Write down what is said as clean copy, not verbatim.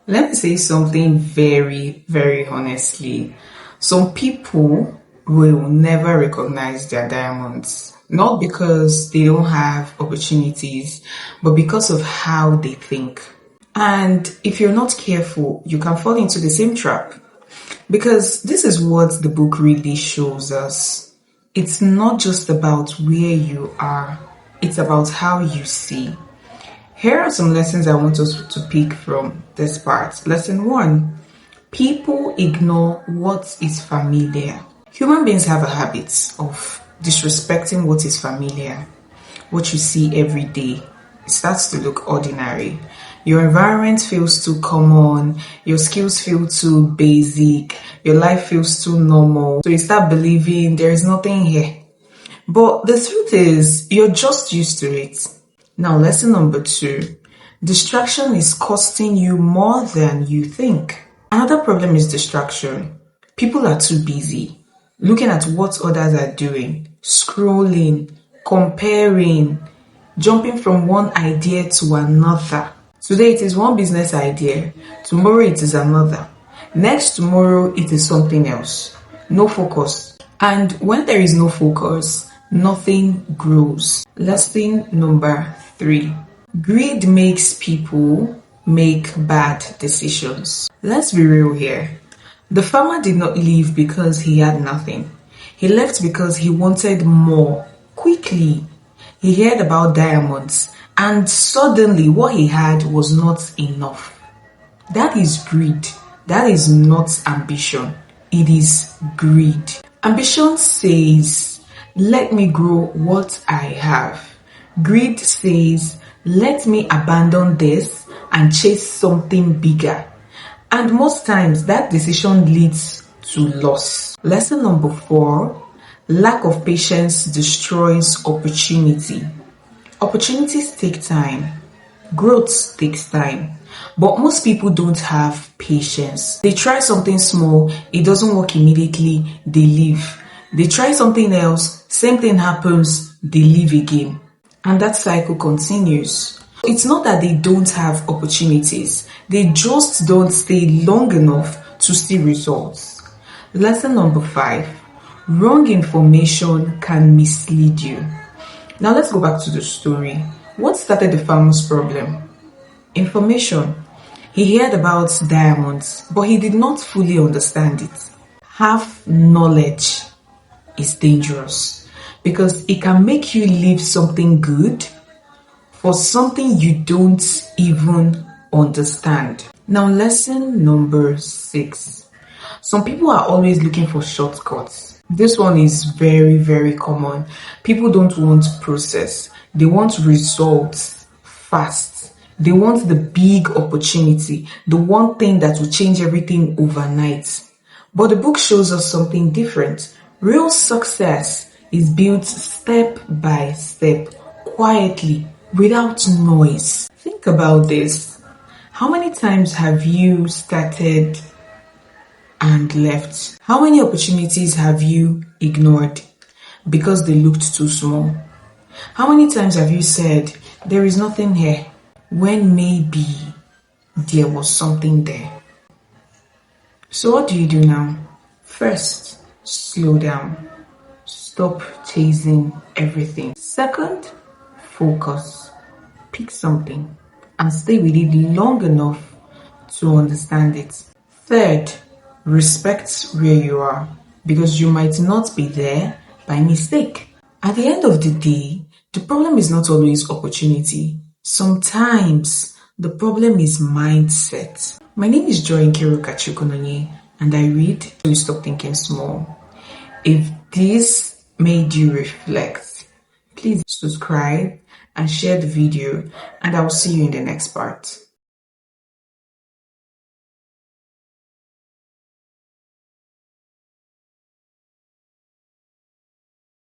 Let me say something very, very honestly. Some people will never recognize their diamonds, not because they don't have opportunities, but because of how they think. And if you're not careful, you can fall into the same trap. Because this is what the book really shows us. It's not just about where you are, it's about how you see. Here are some lessons I want us to pick from this part. Lesson 1. People ignore what is familiar. Human beings have a habit of disrespecting what is familiar. What you see every day, it starts to look ordinary. Your environment feels too common, your skills feel too basic, your life feels too normal. So you start believing there is nothing here. But the truth is, you're just used to it. Now, lesson number 2. Distraction is costing you more than you think. Another problem is distraction. People are too busy looking at what others are doing, scrolling, comparing, jumping from one idea to another. Today it is one business idea, tomorrow it is another. Next tomorrow it is something else. No focus. And when there is no focus, nothing grows. Lesson number 3. Greed makes people make bad decisions. Let's be real here. The farmer did not leave because he had nothing. He left because he wanted more, quickly. He heard about diamonds, and suddenly what he had was not enough. That is greed. That is not ambition. It is greed. Ambition says, let me grow what I have. Greed says, let me abandon this and chase something bigger. And most times that decision leads to loss. Lesson number 4. Lack of patience destroys opportunity. Opportunities take time. Growth takes time. But most people don't have patience. They try something small, it doesn't work immediately, they leave. They try something else, same thing happens, they leave again. And that cycle continues. It's not that they don't have opportunities, they just don't stay long enough to see results. Lesson number 5. Wrong information can mislead you. Now let's go back to the story. What started the farmer's problem? Information. He heard about diamonds, but he did not fully understand it. Half knowledge is dangerous because it can make you leave something good for something you don't even understand. Now, lesson number 6. Some people are always looking for shortcuts. This one is very, very common. People don't want process. They want results fast. They want the big opportunity, the one thing that will change everything overnight. But the book shows us something different. Real success is built step by step, quietly, without noise. Think about this. How many times have you started and left? How many opportunities have you ignored because they looked too small? How many times have you said, there is nothing here, when maybe there was something there? So what do you do now? First, slow down. Stop chasing everything. Second, focus. Pick something and stay with it long enough to understand it. Third, respect where you are because you might not be there by mistake. At the end of the day, the problem is not always opportunity. Sometimes the problem is mindset. My name is Joy Nkiru Kachukunonye and I read So You Stop Thinking Small. If this made you reflect, please subscribe and share the video, and I will see you in the next part.